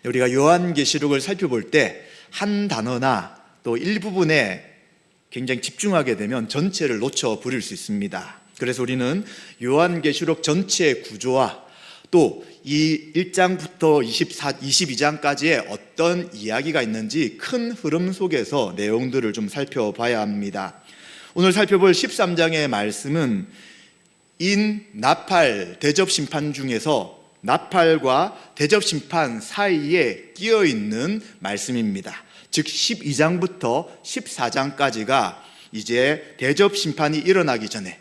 우리가 요한계시록을 살펴볼 때 한 단어나 또 일부분에 굉장히 집중하게 되면 전체를 놓쳐버릴 수 있습니다. 그래서 우리는 요한계시록 전체의 구조와 또 이 1장부터 22장까지의 어떤 이야기가 있는지 큰 흐름 속에서 내용들을 좀 살펴봐야 합니다. 오늘 살펴볼 13장의 말씀은 나팔 대접심판 중에서 나팔과 대접심판 사이에 끼어있는 말씀입니다. 즉 12장부터 14장까지가 이제 대접심판이 일어나기 전에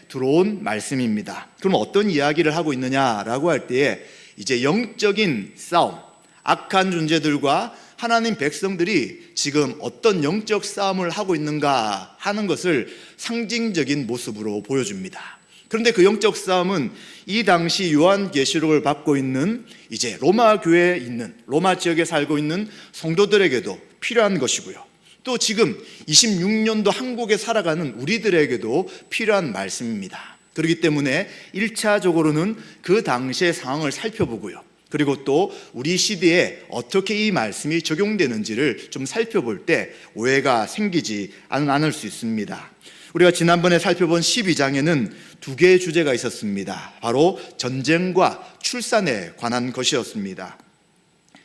들어온 말씀입니다. 그럼 어떤 이야기를 하고 있느냐라고 할 때에 이제 영적인 싸움, 악한 존재들과 하나님 백성들이 지금 어떤 영적 싸움을 하고 있는가 하는 것을 상징적인 모습으로 보여줍니다. 그런데 그 영적 싸움은 이 당시 요한계시록을 받고 있는 이제 로마 교회에 있는, 로마 지역에 살고 있는 성도들에게도 필요한 것이고요. 또 지금 26년도 한국에 살아가는 우리들에게도 필요한 말씀입니다. 그렇기 때문에 1차적으로는 그 당시의 상황을 살펴보고요. 그리고 또 우리 시대에 어떻게 이 말씀이 적용되는지를 좀 살펴볼 때 오해가 생기지 않을 수 있습니다. 우리가 지난번에 살펴본 12장에는 두 개의 주제가 있었습니다. 바로 전쟁과 출산에 관한 것이었습니다.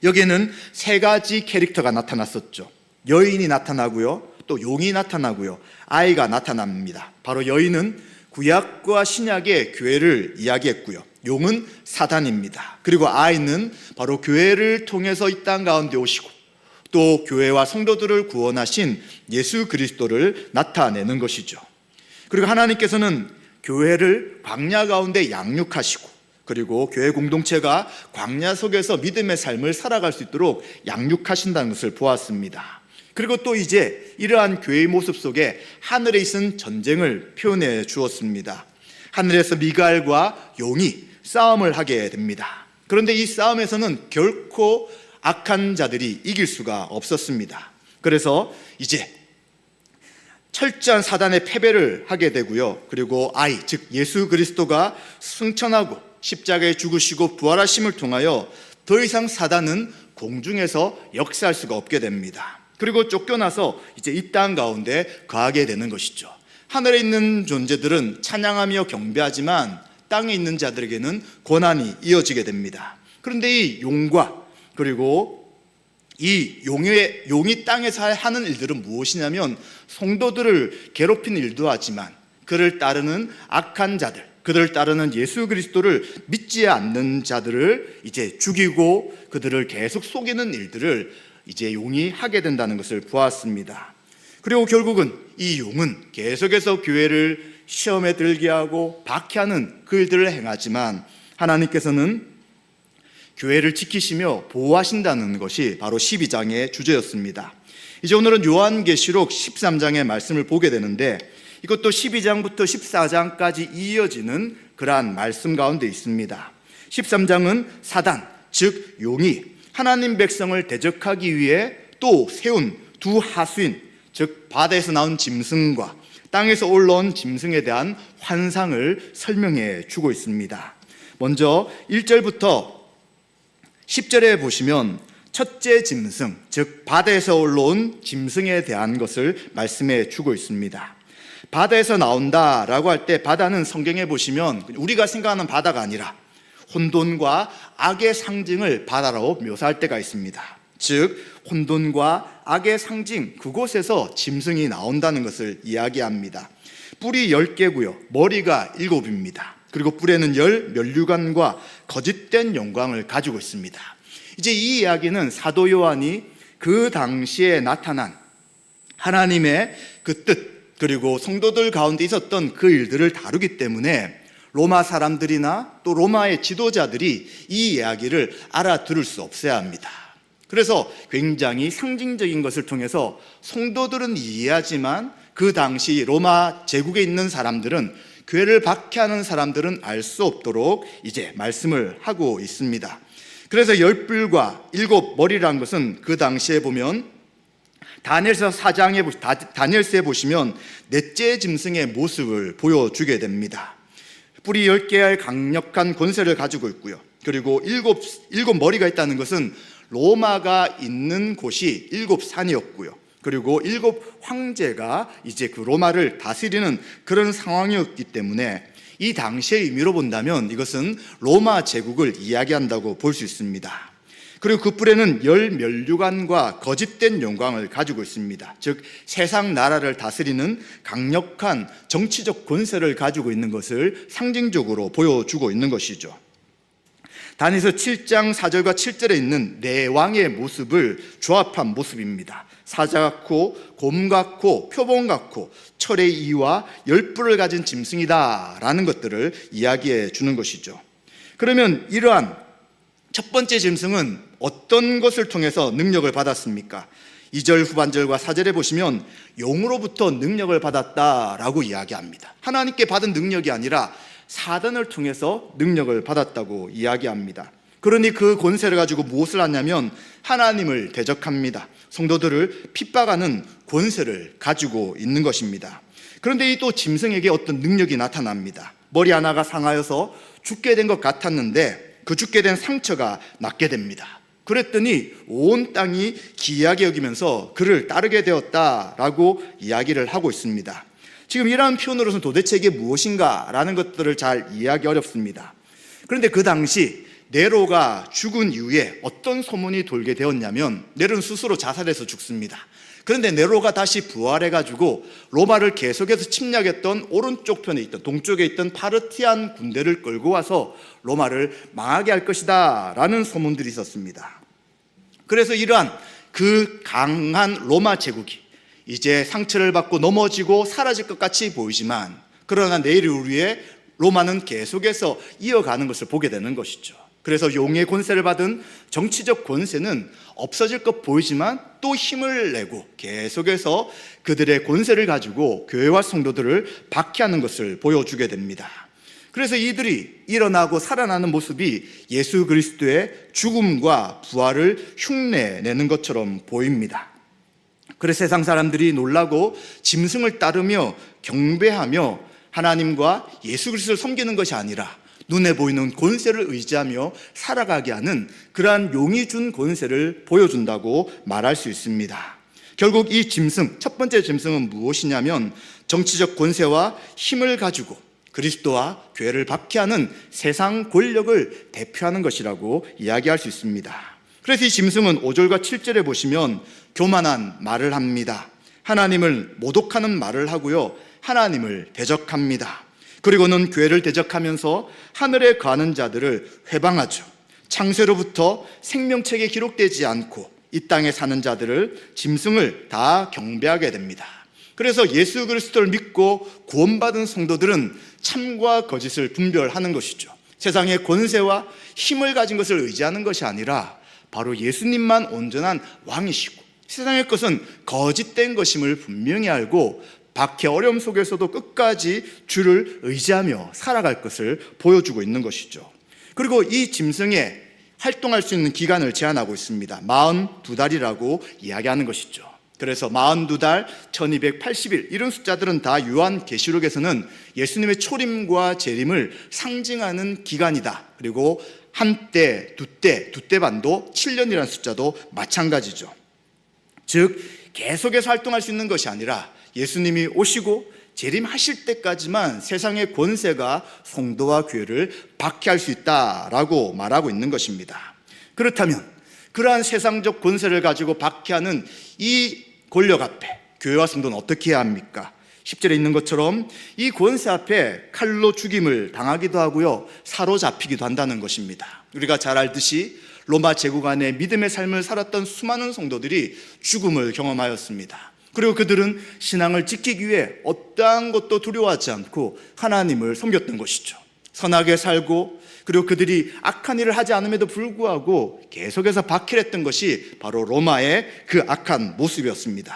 여기에는 세 가지 캐릭터가 나타났었죠. 여인이 나타나고요, 또 용이 나타나고요, 아이가 나타납니다. 바로 여인은 구약과 신약의 교회를 이야기했고요, 용은 사단입니다. 그리고 아이는 바로 교회를 통해서 이 땅 가운데 오시고 또 교회와 성도들을 구원하신 예수 그리스도를 나타내는 것이죠. 그리고 하나님께서는 교회를 광야 가운데 양육하시고 그리고 교회 공동체가 광야 속에서 믿음의 삶을 살아갈 수 있도록 양육하신다는 것을 보았습니다. 그리고 또 이제 이러한 교회의 모습 속에 하늘에 있는 전쟁을 표현해 주었습니다. 하늘에서 미가엘과 용이 싸움을 하게 됩니다. 그런데 이 싸움에서는 결코 악한 자들이 이길 수가 없었습니다. 그래서 이제 철저한 사단의 패배를 하게 되고요. 그리고 아이, 즉 예수 그리스도가 승천하고 십자가에 죽으시고 부활하심을 통하여 더 이상 사단은 공중에서 역사할 수가 없게 됩니다. 그리고 쫓겨나서 이제 이 땅 가운데 거하게 되는 것이죠. 하늘에 있는 존재들은 찬양하며 경배하지만 땅에 있는 자들에게는 고난이 이어지게 됩니다. 그런데 이 용과 그리고 이 용이 땅에서 하는 일들은 무엇이냐면 성도들을 괴롭히는 일도 하지만 그를 따르는 악한 자들, 그들을 따르는 예수 그리스도를 믿지 않는 자들을 이제 죽이고 그들을 계속 속이는 일들을 이제 용이 하게 된다는 것을 보았습니다. 그리고 결국은 이 용은 계속해서 교회를 시험에 들게 하고 박해하는 그 일들을 행하지만 하나님께서는 교회를 지키시며 보호하신다는 것이 바로 12장의 주제였습니다. 이제 오늘은 요한계시록 13장의 말씀을 보게 되는데 이것도 12장부터 14장까지 이어지는 그러한 말씀 가운데 있습니다. 13장은 사단, 즉 용이 하나님 백성을 대적하기 위해 또 세운 두 하수인, 즉 바다에서 나온 짐승과 땅에서 올라온 짐승에 대한 환상을 설명해 주고 있습니다. 먼저 1절부터 10절에 보시면 첫째 짐승, 즉 바다에서 올라온 짐승에 대한 것을 말씀해 주고 있습니다. 바다에서 나온다라고 할 때 바다는 성경에 보시면 우리가 생각하는 바다가 아니라 혼돈과 악의 상징을 바다로 묘사할 때가 있습니다. 즉 혼돈과 악의 상징, 그곳에서 짐승이 나온다는 것을 이야기합니다. 뿔이 10개고요, 머리가 7입니다. 그리고 뿔에는 면류관과 거짓된 영광을 가지고 있습니다. 이제 이 이야기는 사도 요한이 그 당시에 나타난 하나님의 그 뜻, 그리고 성도들 가운데 있었던 그 일들을 다루기 때문에 로마 사람들이나 또 로마의 지도자들이 이 이야기를 알아들을 수 없어야 합니다. 그래서 굉장히 상징적인 것을 통해서 성도들은 이해하지만 그 당시 로마 제국에 있는 사람들은, 교회를 박해하는 사람들은 알 수 없도록 이제 말씀을 하고 있습니다. 그래서 10뿔과 7머리라는 것은 그 당시에 보면 다니엘서에 보시면 넷째 짐승의 모습을 보여주게 됩니다. 뿔이 10개의 강력한 권세를 가지고 있고요, 그리고 일곱 머리가 있다는 것은 로마가 있는 곳이 7산이었고요. 그리고 7 황제가 이제 그 로마를 다스리는 그런 상황이었기 때문에 이 당시의 의미로 본다면 이것은 로마 제국을 이야기한다고 볼 수 있습니다. 그리고 그 뿔에는 열 면류관과 거짓된 영광을 가지고 있습니다. 즉 세상 나라를 다스리는 강력한 정치적 권세를 가지고 있는 것을 상징적으로 보여주고 있는 것이죠. 다니엘서 7장 4절과 7절에 있는 네 왕의 모습을 조합한 모습입니다. 사자 같고 곰 같고 표범 같고 철의 이와 열뿔을 가진 짐승이다 라는 것들을 이야기해 주는 것이죠. 그러면 이러한 첫 번째 짐승은 어떤 것을 통해서 능력을 받았습니까? 2절 후반절과 4절에 보시면 용으로부터 능력을 받았다라고 이야기합니다. 하나님께 받은 능력이 아니라 사단을 통해서 능력을 받았다고 이야기합니다. 그러니 그 권세를 가지고 무엇을 하냐면 하나님을 대적합니다. 성도들을 핍박하는 권세를 가지고 있는 것입니다. 그런데 이 또 짐승에게 어떤 능력이 나타납니다. 머리 하나가 상하여서 죽게 된 것 같았는데 그 죽게 된 상처가 낫게 됩니다. 그랬더니 온 땅이 기이하게 여기면서 그를 따르게 되었다라고 이야기를 하고 있습니다. 지금 이러한 표현으로서는 도대체 이게 무엇인가라는 것들을 잘 이해하기 어렵습니다. 그런데 그 당시 네로가 죽은 이후에 어떤 소문이 돌게 되었냐면 네로는 스스로 자살해서 죽습니다. 그런데 네로가 다시 부활해가지고 로마를 계속해서 침략했던 오른쪽 편에 있던 동쪽에 있던 파르티안 군대를 끌고 와서 로마를 망하게 할 것이다 라는 소문들이 있었습니다. 그래서 이러한 그 강한 로마 제국이 이제 상처를 받고 넘어지고 사라질 것 같이 보이지만 그러나 내일 우리의 로마는 계속해서 이어가는 것을 보게 되는 것이죠. 그래서 용의 권세를 받은 정치적 권세는 없어질 것 보이지만 또 힘을 내고 계속해서 그들의 권세를 가지고 교회와 성도들을 박해하는 것을 보여주게 됩니다. 그래서 이들이 일어나고 살아나는 모습이 예수 그리스도의 죽음과 부활을 흉내내는 것처럼 보입니다. 그래서 세상 사람들이 놀라고 짐승을 따르며 경배하며 하나님과 예수 그리스도를 섬기는 것이 아니라 눈에 보이는 권세를 의지하며 살아가게 하는 그러한 용이 준 권세를 보여준다고 말할 수 있습니다. 결국 이 짐승, 첫 번째 짐승은 무엇이냐면 정치적 권세와 힘을 가지고 그리스도와 교회를 박해하는 세상 권력을 대표하는 것이라고 이야기할 수 있습니다. 그래서 이 짐승은 5절과 7절에 보시면 교만한 말을 합니다. 하나님을 모독하는 말을 하고요, 하나님을 대적합니다. 그리고는 교회를 대적하면서 하늘에 거하는 자들을 회방하죠. 창세로부터 생명책에 기록되지 않고 이 땅에 사는 자들을, 짐승을 다 경배하게 됩니다. 그래서 예수 그리스도를 믿고 구원받은 성도들은 참과 거짓을 분별하는 것이죠. 세상의 권세와 힘을 가진 것을 의지하는 것이 아니라 바로 예수님만 온전한 왕이시고 세상의 것은 거짓된 것임을 분명히 알고 박해 어려움 속에서도 끝까지 주를 의지하며 살아갈 것을 보여주고 있는 것이죠. 그리고 이 짐승에 활동할 수 있는 기간을 제한하고 있습니다. 42달이라고 이야기하는 것이죠. 그래서 42달, 1280일 이런 숫자들은 다 요한계시록에서는 예수님의 초림과 재림을 상징하는 기간이다. 그리고 한때, 두때 반도 7년이라는 숫자도 마찬가지죠. 즉 계속해서 활동할 수 있는 것이 아니라 예수님이 오시고 재림하실 때까지만 세상의 권세가 성도와 교회를 박해할 수 있다라고 말하고 있는 것입니다. 그렇다면 그러한 세상적 권세를 가지고 박해하는 이 권력 앞에 교회와 성도는 어떻게 해야 합니까? 10절에 있는 것처럼 이 권세 앞에 칼로 죽임을 당하기도 하고요, 사로잡히기도 한다는 것입니다. 우리가 잘 알듯이 로마 제국 안에 믿음의 삶을 살았던 수많은 성도들이 죽음을 경험하였습니다. 그리고 그들은 신앙을 지키기 위해 어떠한 것도 두려워하지 않고 하나님을 섬겼던 것이죠. 선하게 살고, 그리고 그들이 악한 일을 하지 않음에도 불구하고 계속해서 박해를 했던 것이 바로 로마의 그 악한 모습이었습니다.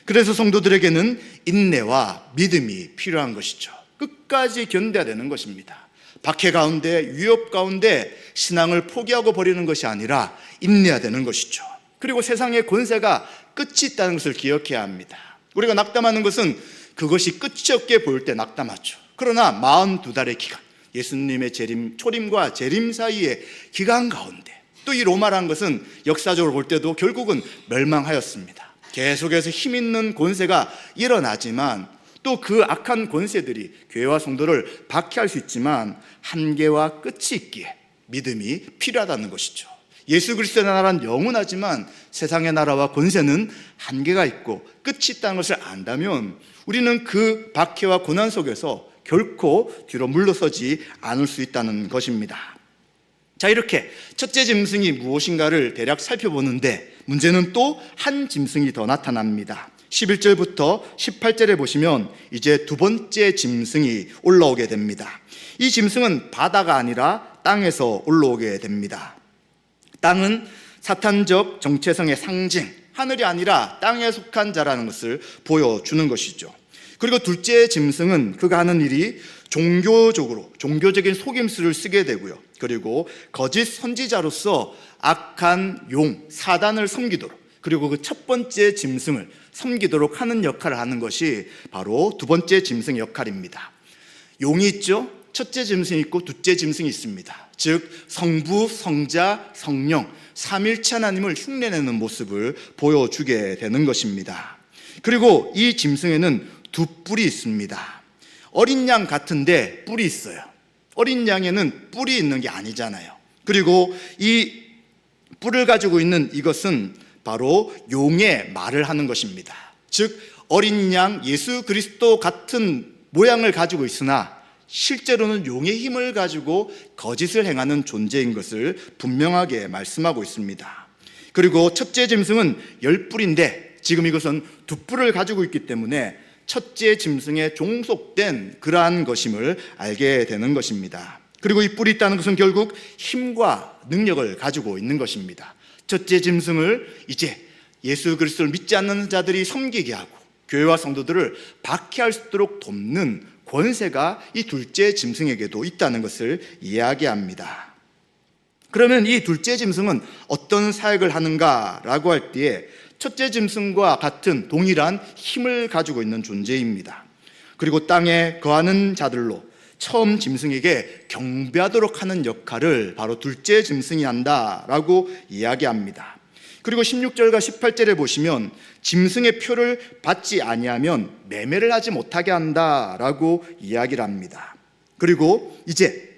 그래서 성도들에게는 인내와 믿음이 필요한 것이죠. 끝까지 견뎌야 되는 것입니다. 박해 가운데, 위협 가운데 신앙을 포기하고 버리는 것이 아니라 인내해야 되는 것이죠. 그리고 세상의 권세가 끝이 있다는 것을 기억해야 합니다. 우리가 낙담하는 것은 그것이 끝이 없게 보일 때 낙담하죠. 그러나 42달의 기간, 예수님의 초림과 재림 사이의 기간 가운데 또 이 로마라는 것은 역사적으로 볼 때도 결국은 멸망하였습니다. 계속해서 힘 있는 권세가 일어나지만 또 그 악한 권세들이 교회와 성도를 박해할 수 있지만 한계와 끝이 있기에 믿음이 필요하다는 것이죠. 예수 그리스도의 나라는 영원하지만 세상의 나라와 권세는 한계가 있고 끝이 있다는 것을 안다면 우리는 그 박해와 고난 속에서 결코 뒤로 물러서지 않을 수 있다는 것입니다. 자, 이렇게 첫째 짐승이 무엇인가를 대략 살펴보는데 문제는 또 한 짐승이 더 나타납니다. 11절부터 18절에 보시면 이제 두 번째 짐승이 올라오게 됩니다. 이 짐승은 바다가 아니라 땅에서 올라오게 됩니다. 땅은 사탄적 정체성의 상징, 하늘이 아니라 땅에 속한 자라는 것을 보여주는 것이죠. 그리고 둘째 짐승은 그가 하는 일이 종교적인 속임수를 쓰게 되고요. 그리고 거짓 선지자로서 악한 용, 사단을 섬기도록, 그리고 그 첫 번째 짐승을 섬기도록 하는 역할을 하는 것이 바로 두 번째 짐승의 역할입니다. 용이 있죠? 첫째 짐승이 있고 둘째 짐승이 있습니다. 즉 성부, 성자, 성령 삼일체 하나님을 흉내내는 모습을 보여주게 되는 것입니다. 그리고 이 짐승에는 두 뿔이 있습니다. 어린 양 같은데 뿔이 있어요. 어린 양에는 뿔이 있는 게 아니잖아요. 그리고 이 뿔을 가지고 있는 이것은 바로 용의 말을 하는 것입니다. 즉 어린 양 예수 그리스도 같은 모양을 가지고 있으나 실제로는 용의 힘을 가지고 거짓을 행하는 존재인 것을 분명하게 말씀하고 있습니다. 그리고 첫째 짐승은 10뿔인데 지금 이것은 두 뿔을 가지고 있기 때문에 첫째 짐승에 종속된 그러한 것임을 알게 되는 것입니다. 그리고 이 뿔이 있다는 것은 결국 힘과 능력을 가지고 있는 것입니다. 첫째 짐승을 이제 예수 그리스도를 믿지 않는 자들이 섬기게 하고 교회와 성도들을 박해할 수 있도록 돕는 권세가 이 둘째 짐승에게도 있다는 것을 이야기합니다. 그러면 이 둘째 짐승은 어떤 사역을 하는가라고 할 때에 첫째 짐승과 같은 동일한 힘을 가지고 있는 존재입니다. 그리고 땅에 거하는 자들로 처음 짐승에게 경배하도록 하는 역할을 바로 둘째 짐승이 한다라고 이야기합니다. 그리고 16절과 18절에 보시면 짐승의 표를 받지 아니하면 매매를 하지 못하게 한다라고 이야기를 합니다. 그리고 이제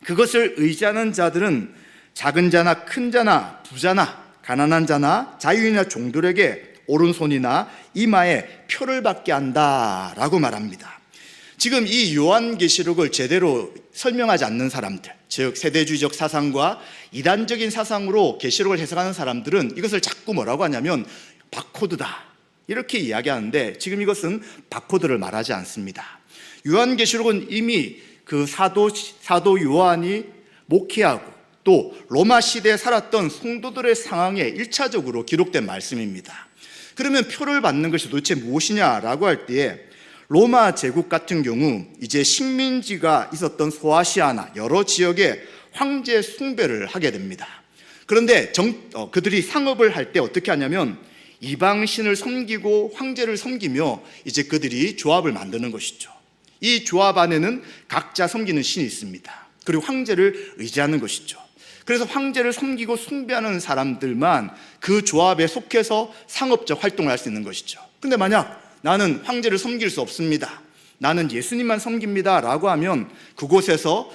그것을 의지하는 자들은 작은 자나 큰 자나 부자나 가난한 자나 자유인이나 종들에게 오른손이나 이마에 표를 받게 한다라고 말합니다. 지금 이 요한계시록을 제대로 설명하지 않는 사람들, 즉 세대주의적 사상과 이단적인 사상으로 계시록을 해석하는 사람들은 이것을 자꾸 뭐라고 하냐면 바코드다 이렇게 이야기하는데 지금 이것은 바코드를 말하지 않습니다. 요한계시록은 이미 그 사도 요한이 목회하고 또 로마 시대에 살았던 성도들의 상황에 1차적으로 기록된 말씀입니다. 그러면 표를 받는 것이 도대체 무엇이냐라고 할 때에 로마 제국 같은 경우 이제 식민지가 있었던 소아시아나 여러 지역에 황제 숭배를 하게 됩니다. 그런데 그들이 상업을 할 때 어떻게 하냐면 이방신을 섬기고 황제를 섬기며 이제 그들이 조합을 만드는 것이죠. 이 조합 안에는 각자 섬기는 신이 있습니다. 그리고 황제를 의지하는 것이죠. 그래서 황제를 섬기고 숭배하는 사람들만 그 조합에 속해서 상업적 활동을 할 수 있는 것이죠. 근데 만약 나는 황제를 섬길 수 없습니다, 나는 예수님만 섬깁니다 라고 하면 그곳에서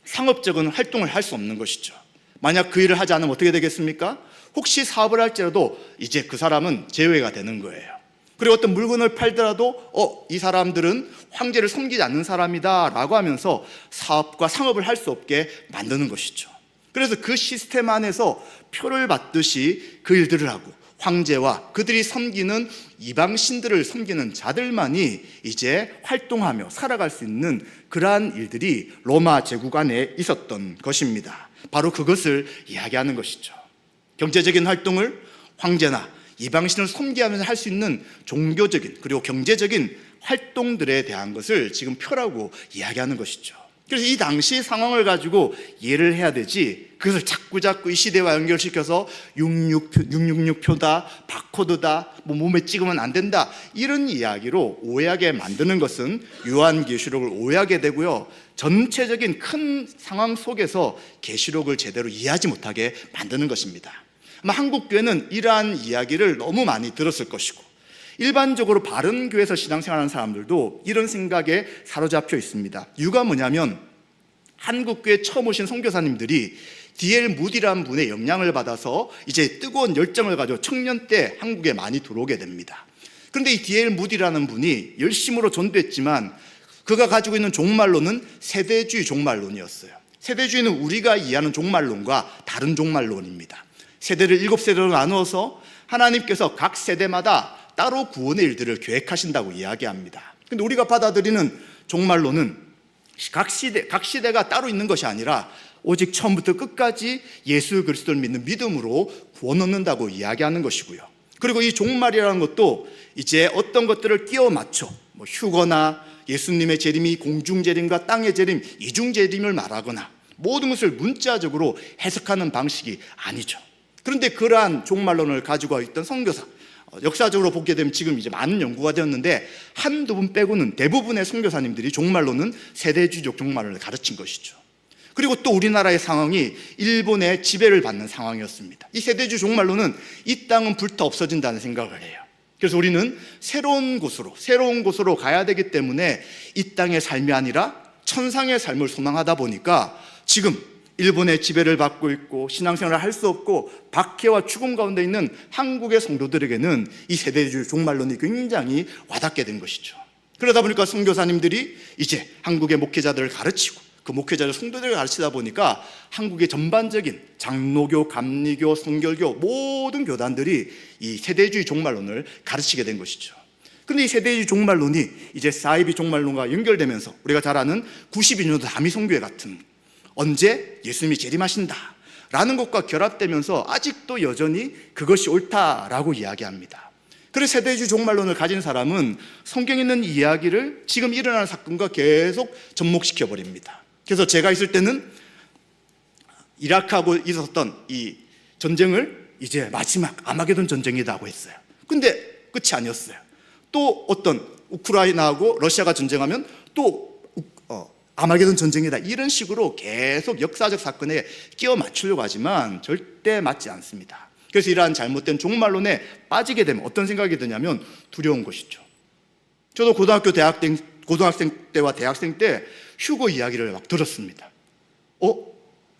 상업적인 활동을 할 수 없는 것이죠. 만약 그 일을 하지 않으면 어떻게 되겠습니까? 혹시 사업을 할지라도 이제 그 사람은 제외가 되는 거예요. 그리고 어떤 물건을 팔더라도 이 사람들은 황제를 섬기지 않는 사람이다 라고 하면서 사업과 상업을 할 수 없게 만드는 것이죠. 그래서 그 시스템 안에서 표를 받듯이 그 일들을 하고 황제와 그들이 섬기는 이방신들을 섬기는 자들만이 이제 활동하며 살아갈 수 있는 그러한 일들이 로마 제국 안에 있었던 것입니다. 바로 그것을 이야기하는 것이죠. 경제적인 활동을 황제나 이방신을 섬기하면서 할 수 있는 종교적인 그리고 경제적인 활동들에 대한 것을 지금 표라고 이야기하는 것이죠. 그래서 이 당시 상황을 가지고 이해를 해야 되지, 그것을 자꾸 이 시대와 연결시켜서 666표다, 바코드다, 몸에 찍으면 안 된다, 이런 이야기로 오해하게 만드는 것은 요한계시록을 오해하게 되고요, 전체적인 큰 상황 속에서 계시록을 제대로 이해하지 못하게 만드는 것입니다. 아마 한국교회는 이러한 이야기를 너무 많이 들었을 것이고, 일반적으로 바른 교회에서 신앙생활하는 사람들도 이런 생각에 사로잡혀 있습니다. 이유가 뭐냐면, 한국교회 처음 오신 선교사님들이 D.L. 무디라는 분의 영향을 받아서 이제 뜨거운 열정을 가지고 청년 때 한국에 많이 들어오게 됩니다. 그런데 이 D.L. 무디라는 분이 열심으로 전도했지만 그가 가지고 있는 종말론은 세대주의 종말론이었어요. 세대주의는 우리가 이해하는 종말론과 다른 종말론입니다. 세대를 7세대로 나누어서 하나님께서 각 세대마다 따로 구원의 일들을 계획하신다고 이야기합니다. 그런데 우리가 받아들이는 종말론은 각 시대가 따로 있는 것이 아니라 오직 처음부터 끝까지 예수 그리스도를 믿는 믿음으로 구원 얻는다고 이야기하는 것이고요. 그리고 이 종말이라는 것도 이제 어떤 것들을 끼워 맞춰 휴거나 예수님의 재림이 공중재림과 땅의 재림, 이중재림을 말하거나 모든 것을 문자적으로 해석하는 방식이 아니죠. 그런데 그러한 종말론을 가지고 있던 선교사, 역사적으로 보게 되면 지금 이제 많은 연구가 되었는데 한두 분 빼고는 대부분의 선교사님들이 종말론은 세대주의적 종말론을 가르친 것이죠. 그리고 또 우리나라의 상황이 일본의 지배를 받는 상황이었습니다. 이 세대주의 종말론은 이 땅은 불타 없어진다는 생각을 해요. 그래서 우리는 새로운 곳으로 가야 되기 때문에 이 땅의 삶이 아니라 천상의 삶을 소망하다 보니까 지금 일본의 지배를 받고 있고 신앙생활을 할 수 없고 박해와 죽음 가운데 있는 한국의 성도들에게는 이 세대주의 종말론이 굉장히 와닿게 된 것이죠. 그러다 보니까 선교사님들이 이제 한국의 목회자들을 가르치고 그 목회자들 성도들을 가르치다 보니까 한국의 전반적인 장로교, 감리교, 성결교 모든 교단들이 이 세대주의 종말론을 가르치게 된 것이죠. 그런데 이 세대주의 종말론이 이제 사이비 종말론과 연결되면서 우리가 잘 아는 92년도 다미성교회 같은 언제 예수님이 재림하신다 라는 것과 결합되면서 아직도 여전히 그것이 옳다라고 이야기합니다. 그래서 세대주의 종말론을 가진 사람은 성경에 있는 이야기를 지금 일어나는 사건과 계속 접목시켜 버립니다. 그래서 제가 있을 때는 이라크하고 있었던 이 전쟁을 이제 마지막 아마게돈 전쟁이라고 했어요. 근데 끝이 아니었어요. 또 어떤 우크라이나하고 러시아가 전쟁하면 또 아마게돈 전쟁이다, 이런 식으로 계속 역사적 사건에 끼워 맞추려고 하지만 절대 맞지 않습니다. 그래서 이러한 잘못된 종말론에 빠지게 되면 어떤 생각이 드냐면 두려운 것이죠. 저도 고등학생 때와 대학생 때 휴거 이야기를 막 들었습니다.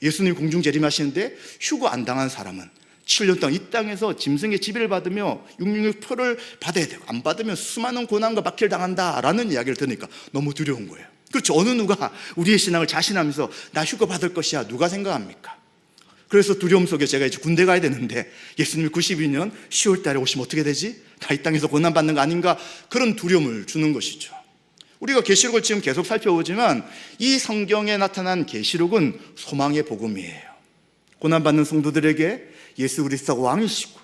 예수님 공중 재림하시는데 휴거 안 당한 사람은 7년 동안 이 땅에서 짐승의 지배를 받으며 666표를 받아야 되고 안 받으면 수많은 고난과 박해를 당한다라는 이야기를 들으니까 너무 두려운 거예요. 그렇죠. 어느 누가 우리의 신앙을 자신하면서 나 휴거 받을 것이야 누가 생각합니까? 그래서 두려움 속에 제가 이제 군대 가야 되는데 예수님이 92년 10월 달에 오시면 어떻게 되지? 나 이 땅에서 고난받는 거 아닌가? 그런 두려움을 주는 것이죠. 우리가 계시록을 지금 계속 살펴보지만 이 성경에 나타난 계시록은 소망의 복음이에요. 고난받는 성도들에게 예수 그리스도가 왕이시고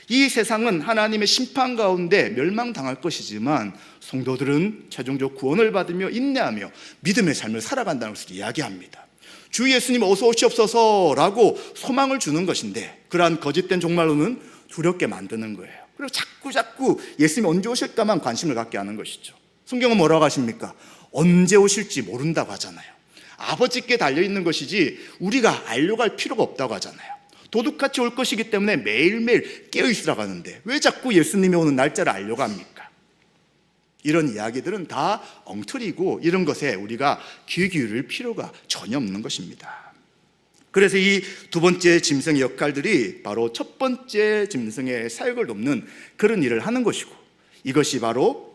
이 세상은 하나님의 심판 가운데 멸망당할 것이지만 성도들은 최종적 구원을 받으며 인내하며 믿음의 삶을 살아간다는 것을 이야기합니다. 주 예수님 어서 오시옵소서 라고 소망을 주는 것인데 그러한 거짓된 종말론은 두렵게 만드는 거예요. 그리고 자꾸 예수님이 언제 오실까만 관심을 갖게 하는 것이죠. 성경은 뭐라고 하십니까? 언제 오실지 모른다고 하잖아요. 아버지께 달려있는 것이지 우리가 알려고 할 필요가 없다고 하잖아요. 도둑같이 올 것이기 때문에 매일매일 깨어있으라고 하는데 왜 자꾸 예수님이 오는 날짜를 알려고 합니까? 이런 이야기들은 다 엉터리고 이런 것에 우리가 귀 기울일 필요가 전혀 없는 것입니다. 그래서 이 두 번째 짐승의 역할들이 바로 첫 번째 짐승의 사역을 돕는 그런 일을 하는 것이고 이것이 바로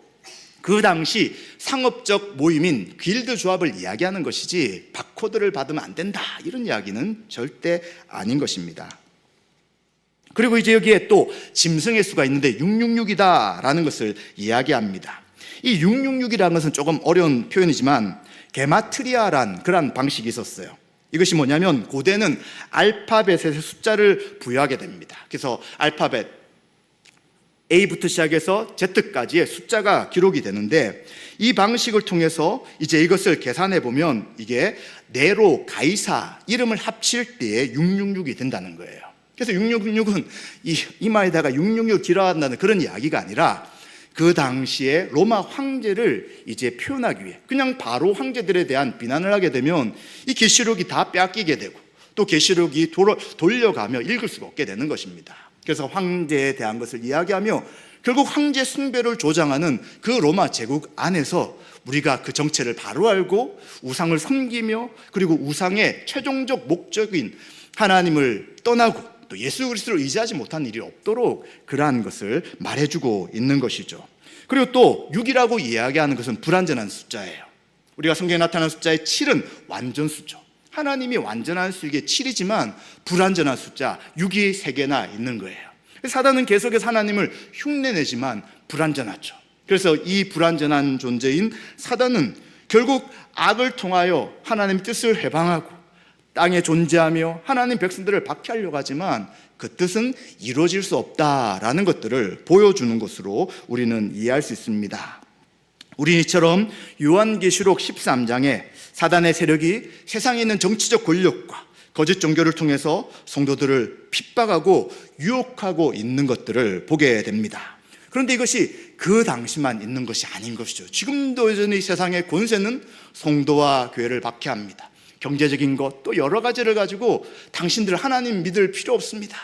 그 당시 상업적 모임인 길드 조합을 이야기하는 것이지 바코드를 받으면 안 된다 이런 이야기는 절대 아닌 것입니다. 그리고 이제 여기에 또 짐승의 수가 있는데 666이다 라는 것을 이야기합니다. 이 666이라는 것은 조금 어려운 표현이지만 게마트리아란 그런 방식이 있었어요. 이것이 뭐냐면 고대는 알파벳의 숫자를 부여하게 됩니다. 그래서 알파벳 A부터 시작해서 Z까지의 숫자가 기록이 되는데, 이 방식을 통해서 이제 이것을 계산해 보면 이게 네로 가이사 이름을 합칠 때에 666이 된다는 거예요. 그래서 666은 이마에다가 666 길어한다는 그런 이야기가 아니라 그 당시에 로마 황제를 이제 표현하기 위해, 그냥 바로 황제들에 대한 비난을 하게 되면 이 계시록이 다 빼앗기게 되고 또 계시록이 돌려가며 읽을 수가 없게 되는 것입니다. 그래서 황제에 대한 것을 이야기하며 결국 황제 숭배를 조장하는 그 로마 제국 안에서 우리가 그 정체를 바로 알고 우상을 섬기며, 그리고 우상의 최종적 목적인 하나님을 떠나고 또 예수 그리스도를 의지하지 못한 일이 없도록 그러한 것을 말해주고 있는 것이죠. 그리고 또 6이라고 이야기하는 것은 불완전한 숫자예요. 우리가 성경에 나타난 숫자의 7은 완전 수죠. 하나님이 완전한 수이게 7이지만 불완전한 숫자 6이 3개나 있는 거예요. 사단은 계속해서 하나님을 흉내내지만 불완전하죠. 그래서 이 불완전한 존재인 사단은 결국 악을 통하여 하나님의 뜻을 해방하고 땅에 존재하며 하나님 백성들을 박해하려고 하지만 그 뜻은 이루어질 수 없다라는 것들을 보여주는 것으로 우리는 이해할 수 있습니다. 우리 이처럼 요한계시록 13장에 사단의 세력이 세상에 있는 정치적 권력과 거짓 종교를 통해서 성도들을 핍박하고 유혹하고 있는 것들을 보게 됩니다. 그런데 이것이 그 당시만 있는 것이 아닌 것이죠. 지금도 여전히 세상의 권세는 성도와 교회를 박해합니다. 경제적인 것 또 여러 가지를 가지고 당신들 하나님 믿을 필요 없습니다.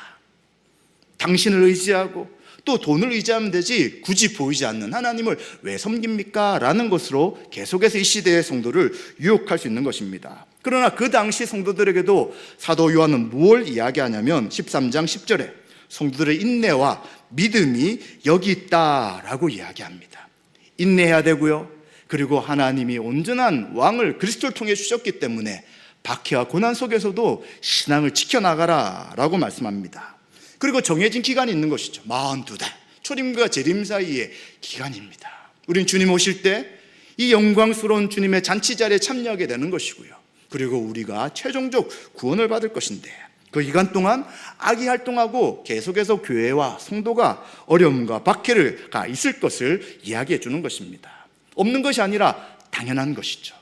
당신을 의지하고 또 돈을 의지하면 되지 굳이 보이지 않는 하나님을 왜 섬깁니까? 라는 것으로 계속해서 이 시대의 성도를 유혹할 수 있는 것입니다. 그러나 그 당시 성도들에게도 사도 요한은 무엇을 이야기하냐면 13장 10절에 성도들의 인내와 믿음이 여기 있다라고 이야기합니다. 인내해야 되고요. 그리고 하나님이 온전한 왕을 그리스도를 통해 주셨기 때문에 박해와 고난 속에서도 신앙을 지켜나가라 라고 말씀합니다. 그리고 정해진 기간이 있는 것이죠. 42달, 초림과 재림 사이의 기간입니다. 우린 주님 오실 때 이 영광스러운 주님의 잔치 자리에 참여하게 되는 것이고요. 그리고 우리가 최종적 구원을 받을 것인데, 그 기간 동안 악이 활동하고 계속해서 교회와 성도가 어려움과 박해가 있을 것을 이야기해 주는 것입니다. 없는 것이 아니라 당연한 것이죠.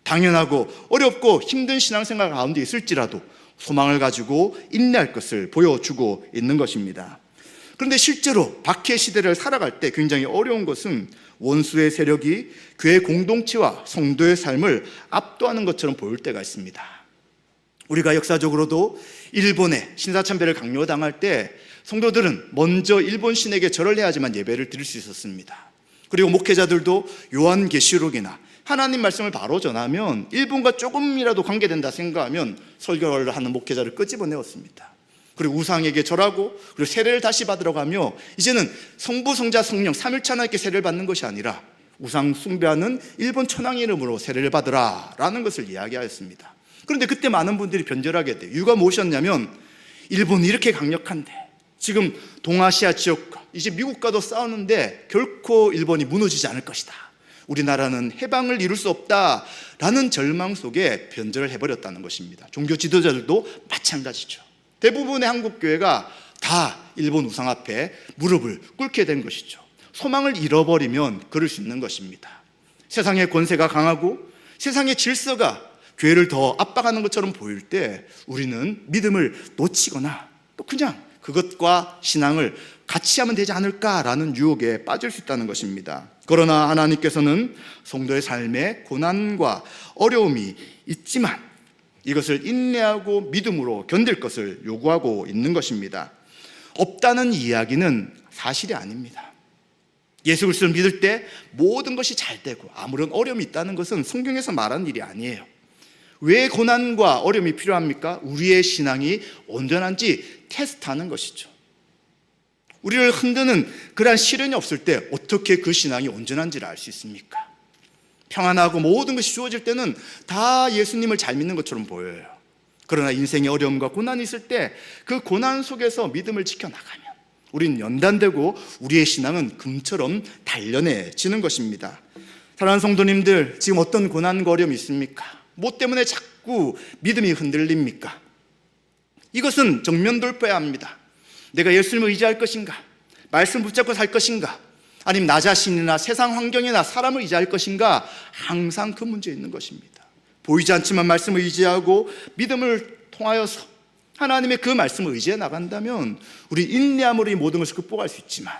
당연하고 어렵고 힘든 신앙생활 가운데 있을지라도 소망을 가지고 인내할 것을 보여주고 있는 것입니다. 그런데 실제로 박해 시대를 살아갈 때 굉장히 어려운 것은 원수의 세력이 교회 공동체와 성도의 삶을 압도하는 것처럼 보일 때가 있습니다. 우리가 역사적으로도 일본의 신사참배를 강요당할 때 성도들은 먼저 일본 신에게 절을 해야지만 예배를 드릴 수 있었습니다. 그리고 목회자들도 요한계시록이나 하나님 말씀을 바로 전하면 일본과 조금이라도 관계된다 생각하면 설교를 하는 목회자를 끄집어내었습니다. 그리고 우상에게 절하고 그리고 세례를 다시 받으러 가며 이제는 성부, 성자, 성령 삼일체 하나님께 세례를 받는 것이 아니라 우상 숭배하는 일본 천황 이름으로 세례를 받으라 라는 것을 이야기하였습니다. 그런데 그때 많은 분들이 변절하게 돼요. 이유가 무엇이었냐면 일본이 이렇게 강력한데 지금 동아시아 지역과 이제 미국과도 싸우는데 결코 일본이 무너지지 않을 것이다. 우리나라는 해방을 이룰 수 없다라는 절망 속에 변절을 해버렸다는 것입니다. 종교 지도자들도 마찬가지죠. 대부분의 한국 교회가 다 일본 우상 앞에 무릎을 꿇게 된 것이죠. 소망을 잃어버리면 그럴 수 있는 것입니다. 세상의 권세가 강하고 세상의 질서가 교회를 더 압박하는 것처럼 보일 때 우리는 믿음을 놓치거나 또 그냥 그것과 신앙을 같이 하면 되지 않을까라는 유혹에 빠질 수 있다는 것입니다. 그러나 하나님께서는 성도의 삶에 고난과 어려움이 있지만 이것을 인내하고 믿음으로 견딜 것을 요구하고 있는 것입니다. 없다는 이야기는 사실이 아닙니다. 예수 그리스도를 믿을 때 모든 것이 잘 되고 아무런 어려움이 있다는 것은 성경에서 말하는 일이 아니에요. 왜 고난과 어려움이 필요합니까? 우리의 신앙이 온전한지 테스트하는 것이죠. 우리를 흔드는 그러한 시련이 없을 때 어떻게 그 신앙이 온전한지를 알 수 있습니까? 평안하고 모든 것이 주어질 때는 다 예수님을 잘 믿는 것처럼 보여요. 그러나 인생의 어려움과 고난이 있을 때 그 고난 속에서 믿음을 지켜나가면 우린 연단되고 우리의 신앙은 금처럼 단련해지는 것입니다. 사랑하는 성도님들, 지금 어떤 고난과 어려움이 있습니까? 뭐 때문에 자꾸 믿음이 흔들립니까? 이것은 정면 돌파해야 합니다. 내가 예수님을 의지할 것인가? 말씀 붙잡고 살 것인가? 아니면 나 자신이나 세상 환경이나 사람을 의지할 것인가? 항상 그 문제에 있는 것입니다. 보이지 않지만 말씀을 의지하고 믿음을 통하여서 하나님의 그 말씀을 의지해 나간다면 우리 인내함으로 이 모든 것을 극복할 수 있지만,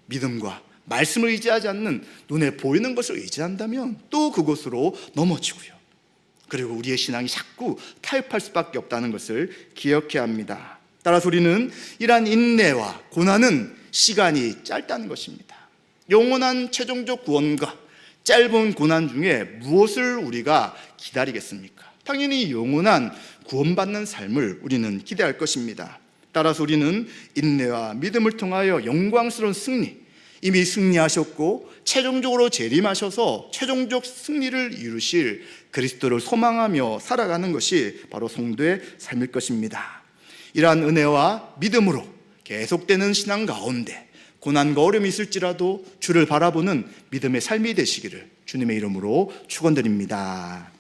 믿음과 말씀을 의지하지 않는 눈에 보이는 것을 의지한다면 또 그곳으로 넘어지고요. 그리고 우리의 신앙이 자꾸 타협할 수밖에 없다는 것을 기억해야 합니다. 따라서 우리는 이러한 인내와 고난은 시간이 짧다는 것입니다. 영원한 최종적 구원과 짧은 고난 중에 무엇을 우리가 기다리겠습니까? 당연히 영원한 구원받는 삶을 우리는 기대할 것입니다. 따라서 우리는 인내와 믿음을 통하여 영광스러운 승리, 이미 승리하셨고 최종적으로 재림하셔서 최종적 승리를 이루실 그리스도를 소망하며 살아가는 것이 바로 성도의 삶일 것입니다. 이러한 은혜와 믿음으로 계속되는 신앙 가운데 고난과 어려움이 있을지라도 주를 바라보는 믿음의 삶이 되시기를 주님의 이름으로 축원드립니다.